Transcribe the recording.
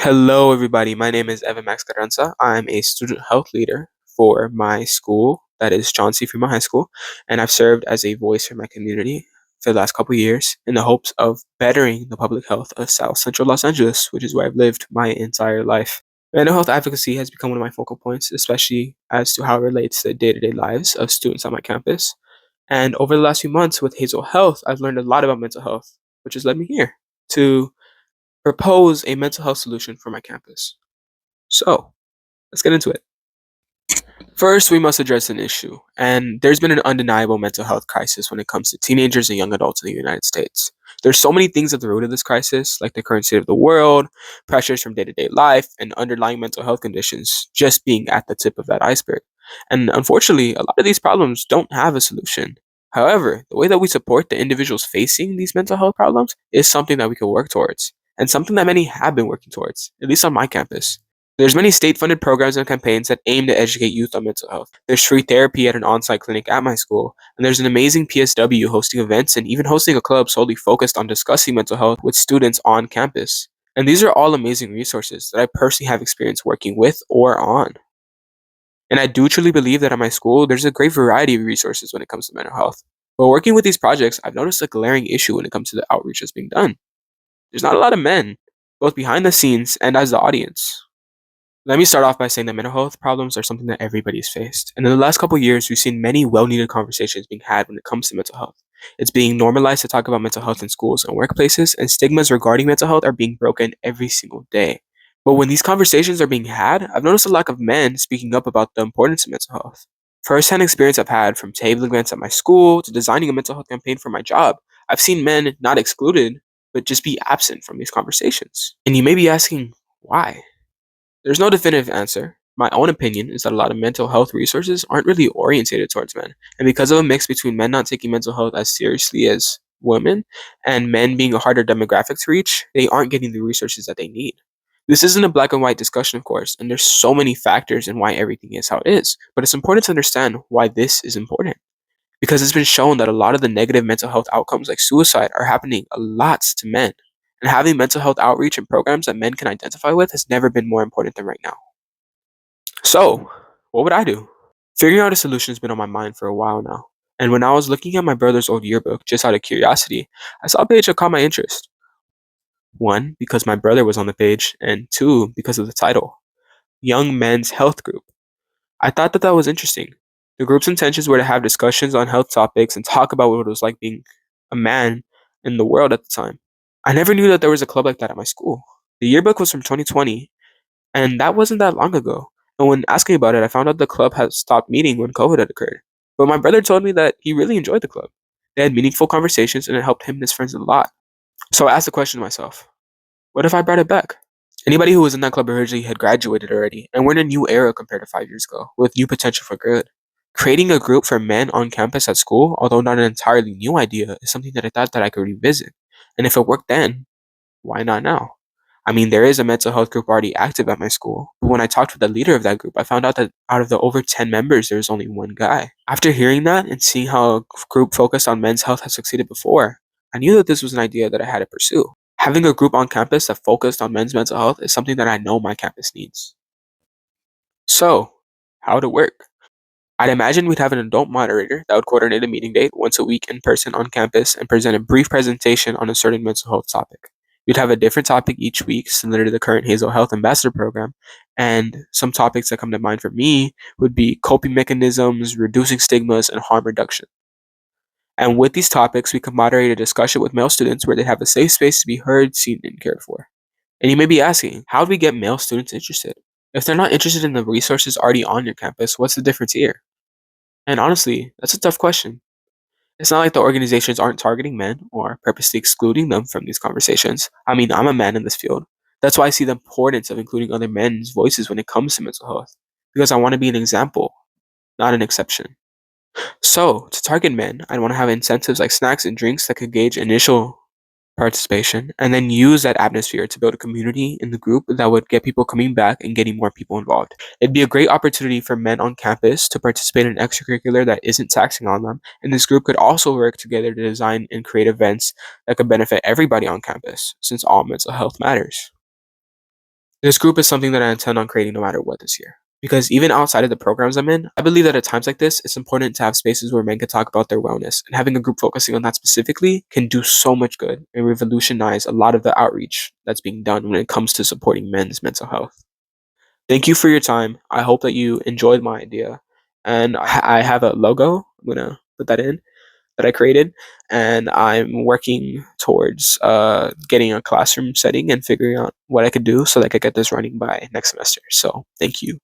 Hello, everybody. My name is Evan Max Carranza. I'm a student health leader for my school, that is John C. Fremont High School, and I've served as a voice for my community for the last couple of years in the hopes of bettering the public health of South Central Los Angeles, which is where I've lived my entire life. Mental health advocacy has become one of my focal points, especially as to how it relates to the day-to-day lives of students on my campus. And over the last few months with Hazel Health, I've learned a lot about mental health, which has led me here to propose a mental health solution for my campus. So, let's get into it. First, we must address an issue, and there's been an undeniable mental health crisis when it comes to teenagers and young adults in the United States. There's so many things at the root of this crisis, like the current state of the world, pressures from day to day life, and underlying mental health conditions just being at the tip of that iceberg. And unfortunately, a lot of these problems don't have a solution. However, the way that we support the individuals facing these mental health problems is something that we can work towards, and something that many have been working towards, at least on my campus. There's many state-funded programs and campaigns that aim to educate youth on mental health. There's free therapy at an on-site clinic at my school, and there's an amazing PSW hosting events and even hosting a club solely focused on discussing mental health with students on campus. And these are all amazing resources that I personally have experience working with or on. And I do truly believe that at my school, there's a great variety of resources when it comes to mental health. But working with these projects, I've noticed a glaring issue when it comes to the outreach that's being done. There's not a lot of men, both behind the scenes and as the audience. Let me start off by saying that mental health problems are something that everybody's faced. And in the last couple of years, we've seen many well needed conversations being had when it comes to mental health. It's being normalized to talk about mental health in schools and workplaces, and stigmas regarding mental health are being broken every single day. But when these conversations are being had, I've noticed a lack of men speaking up about the importance of mental health. First-hand experience I've had from table events at my school to designing a mental health campaign for my job, I've seen men not excluded, but just be absent from these conversations. And you may be asking, why? There's no definitive answer. My own opinion is that a lot of mental health resources aren't really orientated towards men. And because of a mix between men not taking mental health as seriously as women and men being a harder demographic to reach, they aren't getting the resources that they need. This isn't a black and white discussion, of course, and there's so many factors in why everything is how it is. But it's important to understand why this is important. Because it's been shown that a lot of the negative mental health outcomes, like suicide, are happening a lot to men. And having mental health outreach and programs that men can identify with has never been more important than right now. So, what would I do? Figuring out a solution has been on my mind for a while now. And when I was looking at my brother's old yearbook, just out of curiosity, I saw a page that caught my interest. One, because my brother was on the page, and two, because of the title Young Men's Health Group. I thought that that was interesting. The group's intentions were to have discussions on health topics and talk about what it was like being a man in the world at the time. I never knew that there was a club like that at my school. The yearbook was from 2020, and that wasn't that long ago. And when asking about it, I found out the club had stopped meeting when COVID had occurred. But my brother told me that he really enjoyed the club. They had meaningful conversations, and it helped him and his friends a lot. So I asked the question to myself, what if I brought it back? Anybody who was in that club originally had graduated already, and we're in a new era compared to 5 years ago, with new potential for good. Creating a group for men on campus at school, although not an entirely new idea, is something that I thought that I could revisit. And if it worked then, why not now? I mean, there is a mental health group already active at my school. But when I talked with the leader of that group, I found out that out of the over 10 members, there was only one guy. After hearing that and seeing how a group focused on men's health has succeeded before, I knew that this was an idea that I had to pursue. Having a group on campus that focused on men's mental health is something that I know my campus needs. So, how would it work? I'd imagine we'd have an adult moderator that would coordinate a meeting date once a week in person on campus and present a brief presentation on a certain mental health topic. We'd have a different topic each week, similar to the current Hazel Health Ambassador Program, and some topics that come to mind for me would be coping mechanisms, reducing stigmas, and harm reduction. And with these topics, we could moderate a discussion with male students where they have a safe space to be heard, seen, and cared for. And you may be asking, how do we get male students interested? If they're not interested in the resources already on your campus, what's the difference here? And honestly, that's a tough question. It's not like the organizations aren't targeting men or purposely excluding them from these conversations. I mean, I'm a man in this field. That's why I see the importance of including other men's voices when it comes to mental health. Because I want to be an example, not an exception. So, to target men, I'd want to have incentives like snacks and drinks that could gauge initial participation, and then use that atmosphere to build a community in the group that would get people coming back and getting more people involved. It'd be a great opportunity for men on campus to participate in extracurricular that isn't taxing on them, and this group could also work together to design and create events that could benefit everybody on campus, since all mental health matters. This group is something that I intend on creating no matter what this year. Because even outside of the programs I'm in, I believe that at times like this, it's important to have spaces where men can talk about their wellness. And having a group focusing on that specifically can do so much good and revolutionize a lot of the outreach that's being done when it comes to supporting men's mental health. Thank you for your time. I hope that you enjoyed my idea. And I have a logo. I'm going to put that in that I created. And I'm working towards getting a classroom setting and figuring out what I could do so that I could get this running by next semester. So thank you.